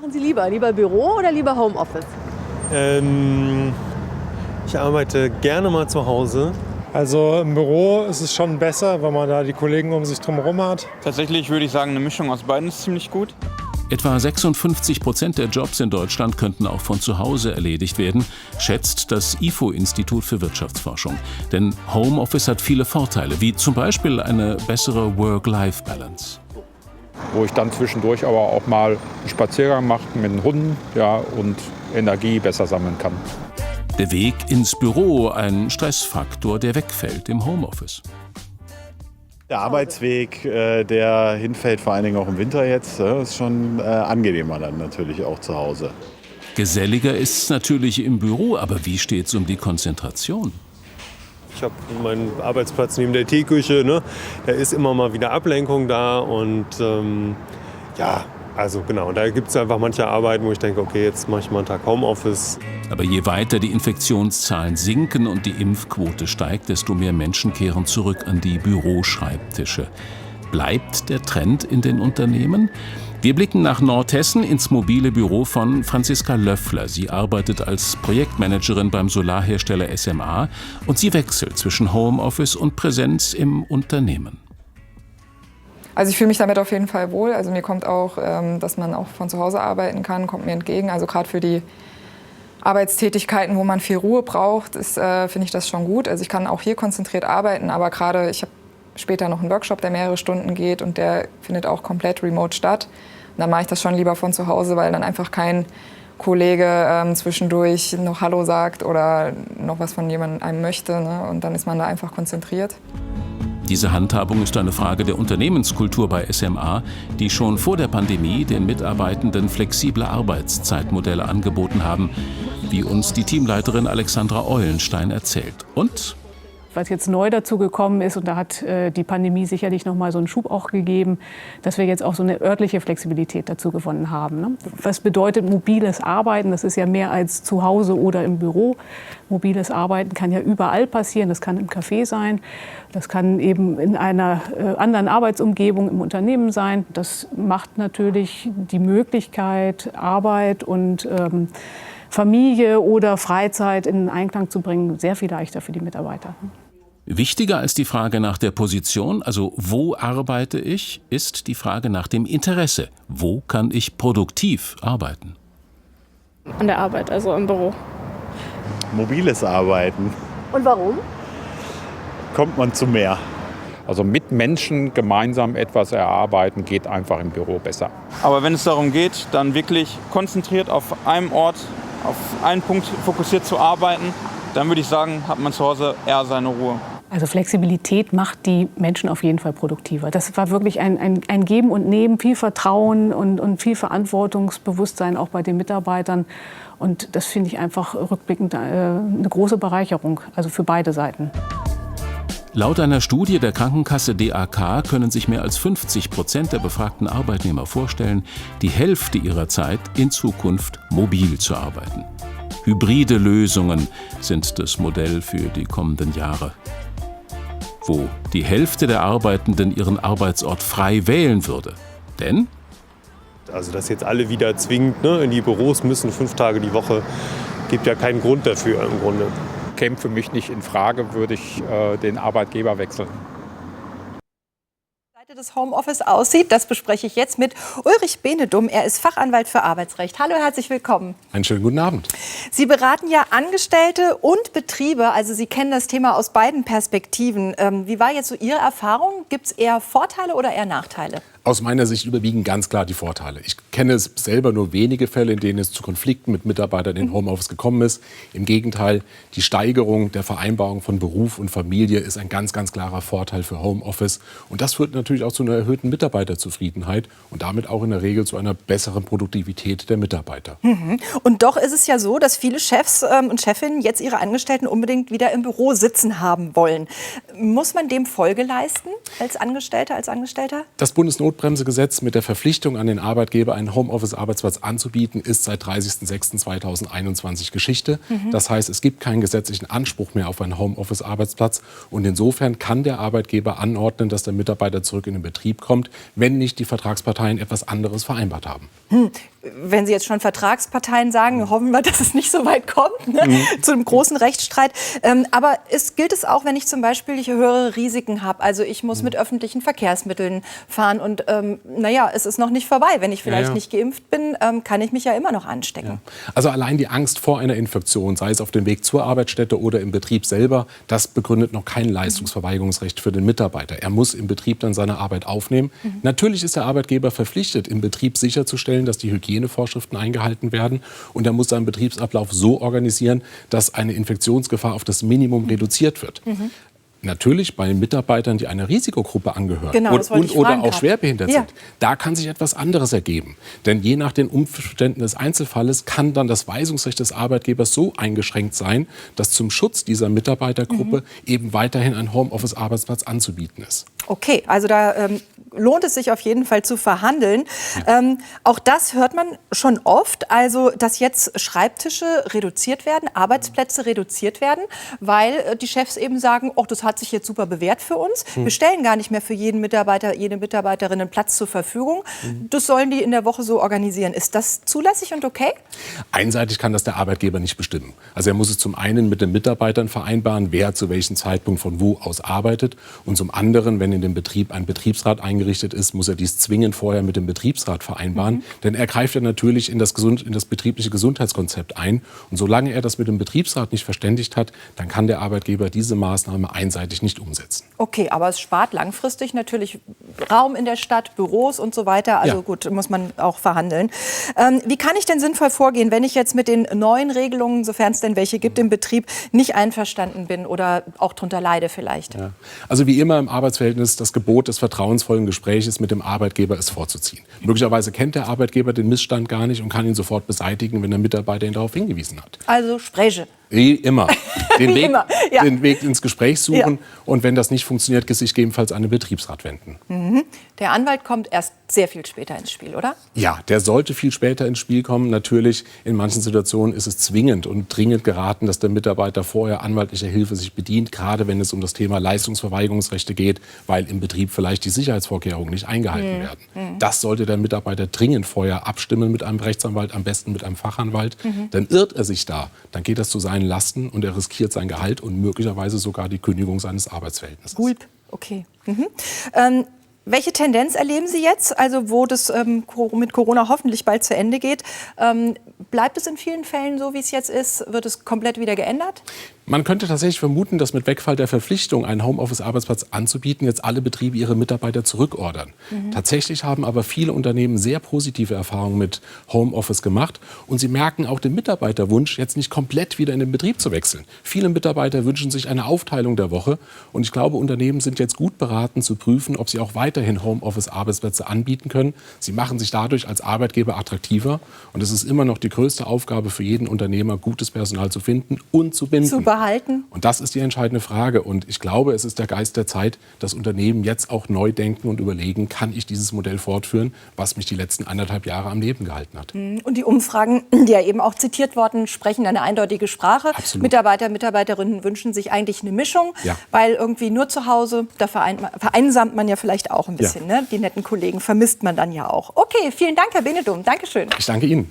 machen Sie lieber? Lieber Büro oder lieber Homeoffice? Ich arbeite gerne mal zu Hause. Also im Büro ist es schon besser, weil man da die Kollegen um sich drumherum hat. Tatsächlich würde ich sagen, eine Mischung aus beiden ist ziemlich gut. Etwa 56% der Jobs in Deutschland könnten auch von zu Hause erledigt werden, schätzt das IFO-Institut für Wirtschaftsforschung. Denn Homeoffice hat viele Vorteile, wie zum Beispiel eine bessere Work-Life-Balance. Wo ich dann zwischendurch aber auch mal einen Spaziergang mache mit den Hunden, ja, und Energie besser sammeln kann. Der Weg ins Büro, ein Stressfaktor, der wegfällt im Homeoffice. Der Arbeitsweg, der hinfällt, vor allen Dingen auch im Winter jetzt, ist schon angenehmer dann natürlich auch zu Hause. Geselliger ist es natürlich im Büro, aber wie steht es um die Konzentration? Ich habe meinen Arbeitsplatz neben der Teeküche, ne? Da ist immer mal wieder Ablenkung da und also genau, da gibt es einfach manche Arbeiten, wo ich denke, okay, jetzt mache ich mal einen Tag Homeoffice. Aber je weiter die Infektionszahlen sinken und die Impfquote steigt, desto mehr Menschen kehren zurück an die Büroschreibtische. Bleibt der Trend in den Unternehmen? Wir blicken nach Nordhessen ins mobile Büro von Franziska Löffler. Sie arbeitet als Projektmanagerin beim Solarhersteller SMA und sie wechselt zwischen Homeoffice und Präsenz im Unternehmen. Also ich fühle mich damit auf jeden Fall wohl. Also mir kommt auch, dass man auch von zu Hause arbeiten kann, kommt mir entgegen. Also gerade für die Arbeitstätigkeiten, wo man viel Ruhe braucht, finde ich das schon gut. Also ich kann auch hier konzentriert arbeiten, aber gerade ich habe später noch einen Workshop, der mehrere Stunden geht und der findet auch komplett remote statt. Und dann mache ich das schon lieber von zu Hause, weil dann einfach kein Kollege zwischendurch noch Hallo sagt oder noch was von jemandem einem möchte, ne? Und dann ist man da einfach konzentriert. Diese Handhabung ist eine Frage der Unternehmenskultur bei SMA, die schon vor der Pandemie den Mitarbeitenden flexible Arbeitszeitmodelle angeboten haben, wie uns die Teamleiterin Alexandra Eulenstein erzählt. Und was jetzt neu dazu gekommen ist, und da hat die Pandemie sicherlich noch mal so einen Schub auch gegeben, dass wir jetzt auch so eine örtliche Flexibilität dazu gewonnen haben. Ne? Was bedeutet mobiles Arbeiten? Das ist ja mehr als zu Hause oder im Büro. Mobiles Arbeiten kann ja überall passieren. Das kann im Café sein, das kann eben in einer anderen Arbeitsumgebung im Unternehmen sein. Das macht natürlich die Möglichkeit, Arbeit und Familie oder Freizeit in Einklang zu bringen, sehr viel leichter für die Mitarbeiter. Wichtiger als die Frage nach der Position, also wo arbeite ich, ist die Frage nach dem Interesse. Wo kann ich produktiv arbeiten? An der Arbeit, also im Büro. Mobiles Arbeiten. Und warum? Kommt man zu mehr. Also mit Menschen gemeinsam etwas erarbeiten geht einfach im Büro besser. Aber wenn es darum geht, dann wirklich konzentriert auf einem Ort, auf einen Punkt fokussiert zu arbeiten, dann würde ich sagen, hat man zu Hause eher seine Ruhe. Also Flexibilität macht die Menschen auf jeden Fall produktiver. Das war wirklich ein Geben und Nehmen, viel Vertrauen und viel Verantwortungsbewusstsein auch bei den Mitarbeitern. Und das finde ich einfach rückblickend eine große Bereicherung, also für beide Seiten. Laut einer Studie der Krankenkasse DAK können sich mehr als 50% der befragten Arbeitnehmer vorstellen, die Hälfte ihrer Zeit in Zukunft mobil zu arbeiten. Hybride Lösungen sind das Modell für die kommenden Jahre, wo die Hälfte der Arbeitenden ihren Arbeitsort frei wählen würde. Denn Also dass jetzt alle wieder zwingend in die Büros müssen, 5 Tage die Woche, gibt ja keinen Grund dafür im Grunde. Käme für mich nicht in Frage, würde ich den Arbeitgeber wechseln. Des Homeoffice aussieht, das bespreche ich jetzt mit Ulrich Benedum. Er ist Fachanwalt für Arbeitsrecht. Hallo, herzlich willkommen. Einen schönen guten Abend. Sie beraten ja Angestellte und Betriebe, also Sie kennen das Thema aus beiden Perspektiven. Wie war jetzt so Ihre Erfahrung? Gibt es eher Vorteile oder eher Nachteile? Aus meiner Sicht überwiegen ganz klar die Vorteile. Ich kenne es selber nur wenige Fälle, in denen es zu Konflikten mit Mitarbeitern in Homeoffice gekommen ist. Im Gegenteil, die Steigerung der Vereinbarung von Beruf und Familie ist ein ganz, ganz klarer Vorteil für Homeoffice. Und das führt natürlich auch zu einer erhöhten Mitarbeiterzufriedenheit und damit auch in der Regel zu einer besseren Produktivität der Mitarbeiter. Und doch ist es ja so, dass viele Chefs und Chefinnen jetzt ihre Angestellten unbedingt wieder im Büro sitzen haben wollen. Muss man dem Folge leisten als Angestellter, als Angestellter? Das Bundesnotbremsegesetz mit der Verpflichtung an den Arbeitgeber, einen Homeoffice-Arbeitsplatz anzubieten, ist seit 30.06.2021 Geschichte. Das heißt, es gibt keinen gesetzlichen Anspruch mehr auf einen Homeoffice-Arbeitsplatz. Und insofern kann der Arbeitgeber anordnen, dass der Mitarbeiter zurück in den Betrieb kommt, wenn nicht die Vertragsparteien etwas anderes vereinbart haben. wenn Sie jetzt schon Vertragsparteien sagen, hoffen wir, dass es nicht so weit kommt, ne? Zu einem großen Rechtsstreit. Aber gilt es auch, wenn ich zum Beispiel höhere Risiken habe? Also ich muss mit öffentlichen Verkehrsmitteln fahren und es ist noch nicht vorbei. Wenn ich vielleicht nicht geimpft bin, kann ich mich ja immer noch anstecken. Ja. Also allein die Angst vor einer Infektion, sei es auf dem Weg zur Arbeitsstätte oder im Betrieb selber, das begründet noch kein Leistungsverweigerungsrecht für den Mitarbeiter. Er muss im Betrieb dann seine Arbeit aufnehmen. Natürlich ist der Arbeitgeber verpflichtet, im Betrieb sicherzustellen, dass die Hygienevorschriften eingehalten werden. Und er muss seinen Betriebsablauf so organisieren, dass eine Infektionsgefahr auf das Minimum reduziert wird. Natürlich bei Mitarbeitern, die einer Risikogruppe angehören oder auch schwerbehindert sind, da kann sich etwas anderes ergeben. Denn je nach den Umständen des Einzelfalles kann dann das Weisungsrecht des Arbeitgebers so eingeschränkt sein, dass zum Schutz dieser Mitarbeitergruppe eben weiterhin ein Homeoffice-Arbeitsplatz anzubieten ist. Okay, also da lohnt es sich auf jeden Fall zu verhandeln. Auch das hört man schon oft, also dass jetzt Schreibtische reduziert werden, Arbeitsplätze reduziert werden, weil die Chefs eben sagen, oh, das hat sich jetzt super bewährt für uns. Wir stellen gar nicht mehr für jeden Mitarbeiter, jede Mitarbeiterin einen Platz zur Verfügung. Das sollen die in der Woche so organisieren. Ist das zulässig und okay? Einseitig kann das der Arbeitgeber nicht bestimmen. Also er muss es zum einen mit den Mitarbeitern vereinbaren, wer zu welchem Zeitpunkt von wo aus arbeitet. Und zum anderen, wenn in dem Betrieb ein Betriebsrat eingerichtet ist, muss er dies zwingend vorher mit dem Betriebsrat vereinbaren. Denn er greift ja natürlich in das betriebliche Gesundheitskonzept ein. Und solange er das mit dem Betriebsrat nicht verständigt hat, dann kann der Arbeitgeber diese Maßnahme einseitig nicht umsetzen. Okay, aber es spart langfristig natürlich Raum in der Stadt, Büros und so weiter. Also gut, muss man auch verhandeln. Wie kann ich denn sinnvoll vorgehen, wenn ich jetzt mit den neuen Regelungen, sofern es denn welche gibt im Betrieb, nicht einverstanden bin oder auch drunter leide vielleicht? Ja. Also wie immer im Arbeitsverhältnis, das Gebot des vertrauensvollen Gespräches mit dem Arbeitgeber ist vorzuziehen. Möglicherweise kennt der Arbeitgeber den Missstand gar nicht und kann ihn sofort beseitigen, wenn der Mitarbeiter ihn darauf hingewiesen hat. Also spreche. Wie immer. Den Weg ins Gespräch suchen und wenn das nicht funktioniert, sich gegebenenfalls an den Betriebsrat wenden. Der Anwalt kommt erst sehr viel später ins Spiel, oder? Ja, der sollte viel später ins Spiel kommen. Natürlich, in manchen Situationen ist es zwingend und dringend geraten, dass der Mitarbeiter vorher anwaltlicher Hilfe sich bedient, gerade wenn es um das Thema Leistungsverweigerungsrechte geht, weil im Betrieb vielleicht die Sicherheitsvorkehrungen nicht eingehalten werden. Das sollte der Mitarbeiter dringend vorher abstimmen mit einem Rechtsanwalt, am besten mit einem Fachanwalt. Dann irrt er sich da, dann geht das zu seinen Lasten und er riskiert sein Gehalt und möglicherweise sogar die Kündigung seines Arbeitsverhältnisses. Gulp, okay. Welche Tendenz erleben Sie jetzt, also wo das mit Corona hoffentlich bald zu Ende geht? Bleibt es in vielen Fällen so, wie es jetzt ist? Wird es komplett wieder geändert? Man könnte tatsächlich vermuten, dass mit Wegfall der Verpflichtung, einen Homeoffice-Arbeitsplatz anzubieten, jetzt alle Betriebe ihre Mitarbeiter zurückordern. Tatsächlich haben aber viele Unternehmen sehr positive Erfahrungen mit Homeoffice gemacht. Und sie merken auch den Mitarbeiterwunsch, jetzt nicht komplett wieder in den Betrieb zu wechseln. Viele Mitarbeiter wünschen sich eine Aufteilung der Woche. Und ich glaube, Unternehmen sind jetzt gut beraten zu prüfen, ob sie auch weiterhin Homeoffice-Arbeitsplätze anbieten können. Sie machen sich dadurch als Arbeitgeber attraktiver. Und es ist immer noch die größte Aufgabe für jeden Unternehmer, gutes Personal zu finden und zu binden. Und das ist die entscheidende Frage. Und ich glaube, es ist der Geist der Zeit, dass Unternehmen jetzt auch neu denken und überlegen, kann ich dieses Modell fortführen, was mich die letzten 1,5 Jahre am Leben gehalten hat. Und die Umfragen, die ja eben auch zitiert worden, sprechen eine eindeutige Sprache. Absolut. Mitarbeiter, Mitarbeiterinnen wünschen sich eigentlich eine Mischung, weil irgendwie nur zu Hause, da vereinsamt man ja vielleicht auch ein bisschen. Ne? Die netten Kollegen vermisst man dann ja auch. Okay, vielen Dank, Herr Benedum. Dankeschön. Ich danke Ihnen.